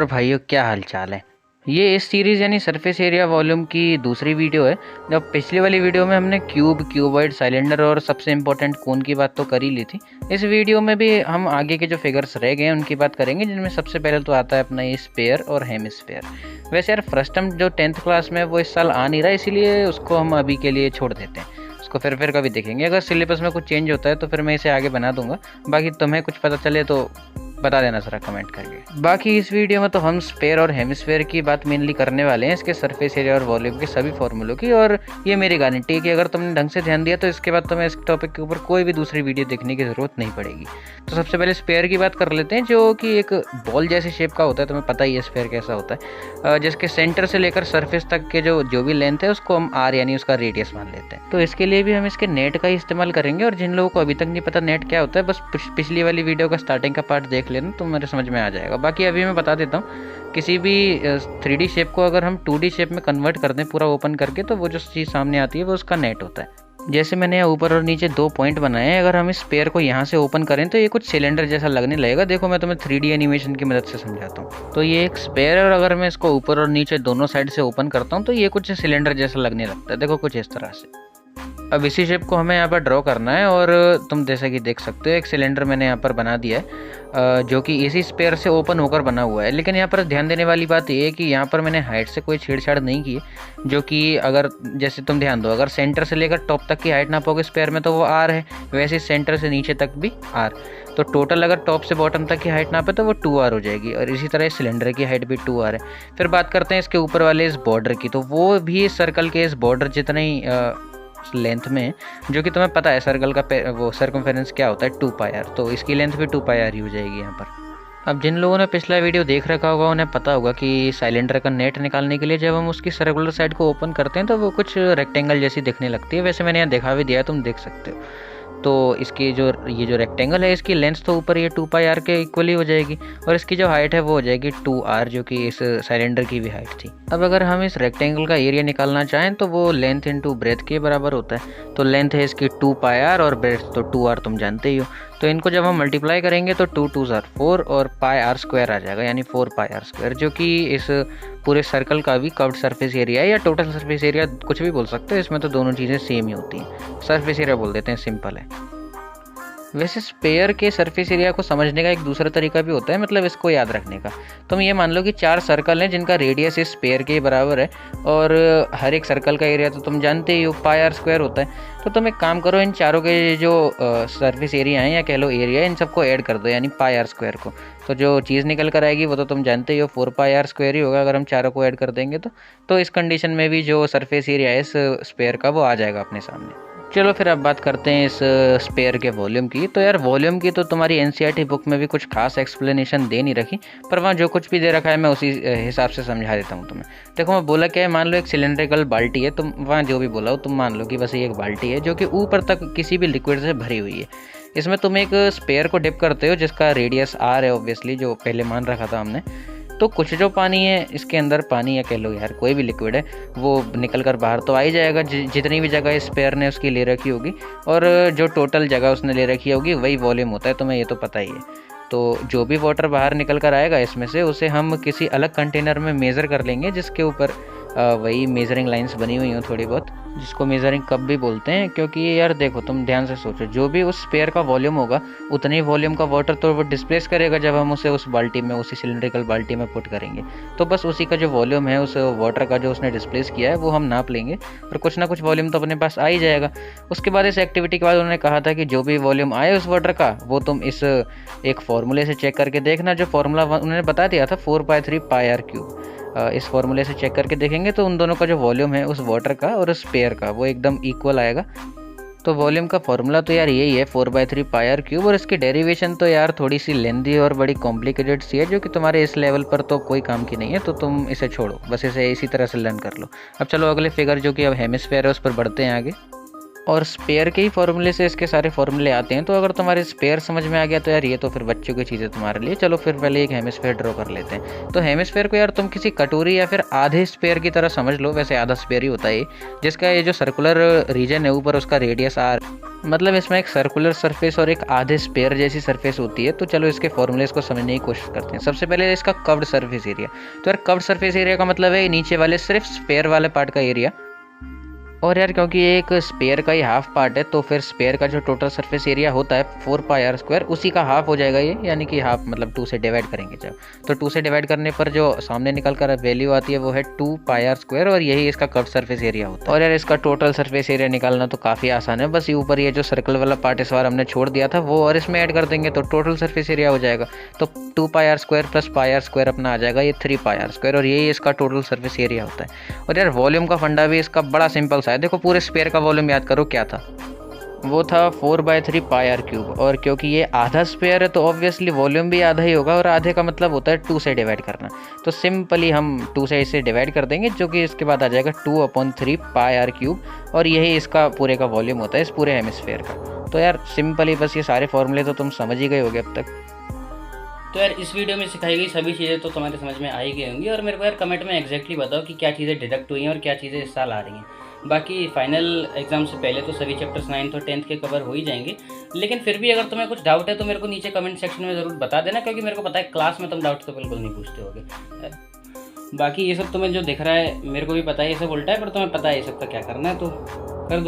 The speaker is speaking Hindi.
और भाइयों, क्या हाल चाल है। ये इस सीरीज़ यानी सरफेस एरिया वॉल्यूम की दूसरी वीडियो है। जब पिछली वाली वीडियो में हमने क्यूब, क्यूबॉइड, साइलेंडर और सबसे इम्पोर्टेंट कोन की बात तो कर ही ली थी। इस वीडियो में भी हम आगे के जो फिगर्स रह गए हैं उनकी बात करेंगे, जिनमें सबसे पहले तो आता है अपना ये स्पेयर और हेमिस्फेयर। वैसे यार फर्स्ट टर्म जो 10th क्लास में वो इस साल आ नहीं रहा, इसीलिए उसको हम अभी के लिए छोड़ देते हैं। उसको फिर कभी देखेंगे। अगर सिलेबस में कुछ चेंज होता है तो फिर मैं इसे आगे बना दूंगा। बाकी तुम्हें कुछ पता चले तो बता देना जरा कमेंट करके। बाकी इस वीडियो में तो हम स्पेयर और हेमिस्फेयर की बात मेनली करने वाले हैं, इसके सरफेस एरिया और वॉल्यूम के सभी फॉर्मूलों की। और ये मेरी गारंटी है कि अगर तुमने ढंग से ध्यान दिया तो इसके बाद तुम्हें इस टॉपिक के ऊपर कोई भी दूसरी वीडियो देखने की ज़रूरत नहीं पड़ेगी। तो सबसे पहले स्पेयर की बात कर लेते हैं, जो कि एक बॉल जैसी शेप का होता है। तुम्हें पता ही है स्पेयर कैसा होता है। जिसके सेंटर से लेकर सरफेस तक के जो भी लेंथ है उसको हम आर यानी उसका रेडियस मान लेते हैं। तो इसके लिए भी हम इसके नेट का ही इस्तेमाल करेंगे। और जिन लोगों को अभी तक नहीं पता नेट क्या होता है, बस पिछली वाली वीडियो का स्टार्टिंग का पार्ट देख लेना तो मेरे समझ में आ जाएगा। बाकी अभी मैं बता देता हूँ, किसी भी 3D शेप को अगर हम 2D शेप में कन्वर्ट कर दें पूरा ओपन करके, तो वो जो चीज़ सामने आती है वो उसका नेट होता है। जैसे मैंने यहाँ ऊपर और नीचे 2 पॉइंट बनाए हैं। अगर हम इस पेयर को यहाँ से ओपन करें तो ये कुछ सिलेंडर जैसा लगने लगेगा। देखो मैं तुम्हें 3D एनिमेशन की मदद से समझाता हूँ। तो ये एक स्पेयर है और अगर मैं इसको ऊपर और नीचे दोनों साइड से ओपन करता हूँ तो ये कुछ सिलेंडर जैसा लगने लगता है। देखो कुछ इस तरह से। अब इसी शेप को हमें यहाँ पर ड्रॉ करना है और तुम जैसा कि देख सकते हो एक सिलेंडर मैंने यहाँ पर बना दिया है, जो कि इसी स्पेयर से ओपन होकर बना हुआ है। लेकिन यहाँ पर ध्यान देने वाली बात ये है कि यहाँ पर मैंने हाइट से कोई छेड़छाड़ नहीं की है। जो कि अगर जैसे तुम ध्यान दो, अगर सेंटर से लेकर टॉप तक की हाइट नापोगे स्पेयर में तो वो आर है, वैसे सेंटर से नीचे तक भी आर। तो टोटल अगर टॉप से बॉटम तक की हाइट नापे तो वो 2R हो जाएगी। और इसी तरह इस सिलेंडर की हाइट भी 2R है। फिर बात करते हैं इसके ऊपर वाले इस बॉर्डर की, तो वो भी सर्कल के इस बॉर्डर जितना ही लेंथ में, जो कि तुम्हें पता है सर्कल का वो सर्कमफेरेंस क्या होता है, 2πr। तो इसकी लेंथ भी 2πr ही हो जाएगी यहाँ पर। अब जिन लोगों ने पिछला वीडियो देख रखा होगा उन्हें पता होगा कि साइलेंडर का नेट निकालने के लिए जब हम उसकी सर्कुलर साइड को ओपन करते हैं तो वो कुछ रेक्टेंगल जैसी दिखने लगती है। वैसे मैंने यहाँ दिखा भी दिया है, तुम देख सकते हो। तो इसकी ये जो रेक्टेंगल है इसकी लेंथ तो ऊपर ये 2πr के इक्वली हो जाएगी और इसकी जो हाइट है वो हो जाएगी 2R, जो कि इस सिलेंडर की भी हाइट थी। अब अगर हम इस रेक्टेंगल का एरिया निकालना चाहें तो वो लेंथ इंटू ब्रेथ के बराबर होता है। तो लेंथ है इसकी 2πr और ब्रेथ तो 2R, तुम जानते ही हो। तो इनको जब हम मल्टीप्लाई करेंगे तो 2 2s are 4 और πr² आ जाएगा, यानी 4πr², जो कि इस पूरे सर्कल का भी कर्व्ड सरफेस एरिया है या टोटल सरफेस एरिया कुछ भी बोल सकते हो। इसमें तो दोनों चीज़ें सेम ही होती हैं, सरफेस एरिया बोल देते हैं, सिंपल है। वैसे स्पेयर के सरफेस एरिया को समझने का एक दूसरा तरीका भी होता है, मतलब इसको याद रखने का। तुम ये मान लो कि 4 सर्कल हैं जिनका रेडियस इस स्पेयर के बराबर है और हर एक सर्कल का एरिया तो तुम जानते ही हो πr² होता है। तो तुम एक काम करो, इन चारों के जो सरफेस एरिया हैं या कह लो एरिया, इन सबको ऐड कर दो यानी πr² को। तो जो चीज़ निकल कर आएगी वो तो तुम जानते ही हो 4πr² ही होगा अगर हम चारों को ऐड कर देंगे तो इस कंडीशन में भी जो सरफेस एरिया है इस स्पेयर का वो आ जाएगा अपने सामने। चलो फिर अब बात करते हैं इस स्पेयर के वॉल्यूम की। तो यार वॉल्यूम की तो तुम्हारी एनसीईआरटी बुक में भी कुछ खास एक्सप्लेनेशन दे नहीं रखी, पर वहाँ जो कुछ भी दे रखा है मैं उसी हिसाब से समझा देता हूँ तुम्हें। देखो मैं बोला क्या है, मान लो एक सिलेंड्रिकल बाल्टी है, तुम वहाँ जो भी बोला हो तुम मान लो कि बस ये एक बाल्टी है जो कि ऊपर तक किसी भी लिक्विड से भरी हुई है। इसमें तुम एक स्पेयर को डिप करते हो जिसका रेडियस R है, ऑब्वियसली जो पहले मान रखा था हमने। तो कुछ जो पानी है इसके अंदर, पानी या कह लो यार कोई भी लिक्विड है, वो निकल कर बाहर तो आ ही जाएगा जितनी भी जगह स्पेयर ने उसकी ले रखी होगी। और जो टोटल जगह उसने ले रखी होगी वही वॉल्यूम होता है, तुम्हें ये तो पता ही है। तो जो भी वाटर बाहर निकल कर आएगा इसमें से, उसे हम किसी अलग कंटेनर में मेज़र कर लेंगे जिसके ऊपर वही मेजरिंग लाइंस बनी हुई हो थोड़ी बहुत, जिसको मेजरिंग कप भी बोलते हैं। क्योंकि यार देखो तुम ध्यान से सोचो, जो भी उस स्पेयर का वॉल्यूम होगा उतनी वॉल्यूम का वाटर तो वो डिस्प्लेस करेगा जब हम उसे उस बाल्टी में, उसी सिलेंड्रिकल बाल्टी में पुट करेंगे। तो बस उसी का जो वॉल्यूम है उस वाटर का जो उसने डिस्प्लेस किया है वो हम नाप लेंगे और कुछ ना कुछ वॉल्यूम तो अपने पास आ ही जाएगा। उसके बाद इस एक्टिविटी के बाद उन्होंने कहा था कि जो भी वॉल्यूम आए उस वाटर का वो तुम इस एक फॉर्मूले से चेक करके देखना। जो फॉर्मूला उन्होंने बता दिया था 4/3πr³, इस फॉर्मूले से चेक करके देखेंगे तो उन दोनों का जो वॉल्यूम है उस वाटर का और उस स्पेयर का वो एकदम इक्वल आएगा। तो वॉल्यूम का फॉर्मूला तो यार यही है 4/3πr³। और इसकी डेरिवेशन तो यार थोड़ी सी लेंदी और बड़ी कॉम्प्लिकेटेड सी है, जो कि तुम्हारे इस लेवल पर तो कोई काम की नहीं है। तो तुम इसे छोड़ो, बस इसे इसी तरह से लर्न कर लो। अब चलो अगले फिगर जो कि अब हेमिस्फेयर है उस पर बढ़ते हैं आगे। और स्पेयर के ही फॉर्मूले से इसके सारे फॉर्मूले आते हैं। तो अगर तुम्हारे स्पेयर समझ में आ गया तो यार ये तो फिर बच्चों की चीज़ें तुम्हारे लिए। चलो फिर पहले एक हेमिस्फेयर ड्रॉ कर लेते हैं। तो हेमिस्फेयर को यार तुम किसी कटोरी या फिर आधे स्पेयर की तरह समझ लो, वैसे आधा स्पेयर ही होता है, जिसका ये जो सर्कुलर रीजन है ऊपर उसका रेडियस आर, मतलब इसमें एक सर्कुलर सरफेस और एक आधे स्पेयर जैसी सरफेस होती है। तो चलो इसके फॉर्मूलेस को समझने की कोशिश करते हैं। सबसे पहले इसका कर्व्ड सरफेस एरिया। तो यार कर्व्ड सरफेस एरिया का मतलब है नीचे वाले सिर्फ स्पेयर वाले पार्ट का एरिया। और यार क्योंकि ये एक स्पेयर का ही हाफ पार्ट है तो फिर स्पेयर का जो टोटल सरफेस एरिया होता है 4πr², उसी का हाफ हो जाएगा ये, यानी कि हाफ मतलब 2 से डिवाइड करेंगे जब, तो 2 से डिवाइड करने पर जो सामने निकल कर वैल्यू आती है वो है 2πr², और यही इसका कर्व सरफेस एरिया होता है। और यार इसका टोटल सरफेस एरिया निकालना तो काफ़ी आसान है, बस ये ऊपर ये जो सर्कल वाला पार्ट इस बार हमने छोड़ दिया था वो और इसमें ऐड कर देंगे तो टोटल सरफेस एरिया हो जाएगा। तो 2πr² + πr² अपना आ जाएगा ये 3πr², और यही इसका टोटल सरफेस एरिया होता है। और यार वॉल्यूम का फंडा भी इसका बड़ा सिंपल सा है। देखो पूरे स्पेयर का वॉल्यूम याद करो क्या था, वो था 4/3πr³। और क्योंकि ये आधा स्पेयर है तो ऑब्वियसली वॉल्यूम भी आधा ही होगा, और आधे का मतलब होता है 2 से डिवाइड करना। तो सिंपली हम 2 से इसे डिवाइड कर देंगे, जो कि इसके बाद आ जाएगा 2/3πr³, और यही इसका पूरे का वॉल्यूम होता है इस पूरे हेमिस्फेयर का। तो यार सिंपली बस ये सारे फॉर्मूले तो तुम समझ ही गए होगे अब तक। तो यार इस वीडियो में सिखाई गई सभी चीज़ें तो तुम्हारे समझ में आ ही गई होंगी, और मेरे को यार कमेंट में एग्जैक्टली बताओ कि क्या चीज़ें डिडक्ट हुई हैं और क्या चीज़ें इस साल आ रही हैं। बाकी फाइनल एग्जाम से पहले तो सभी चैप्टर्स 9th और 10th के कवर हो ही जाएंगे, लेकिन फिर भी अगर तुम्हें कुछ डाउट है तो मेरे को नीचे कमेंट सेक्शन में ज़रूर बता देना, क्योंकि मेरे को पता है क्लास में तुम डाउट तो बिल्कुल नहीं पूछते होगे। बाकी ये सब तुम्हें जो दिख रहा है मेरे को भी पता है ये सब उल्टा है, पर तुम्हें पता है ये सब का क्या करना है, तो कर दो।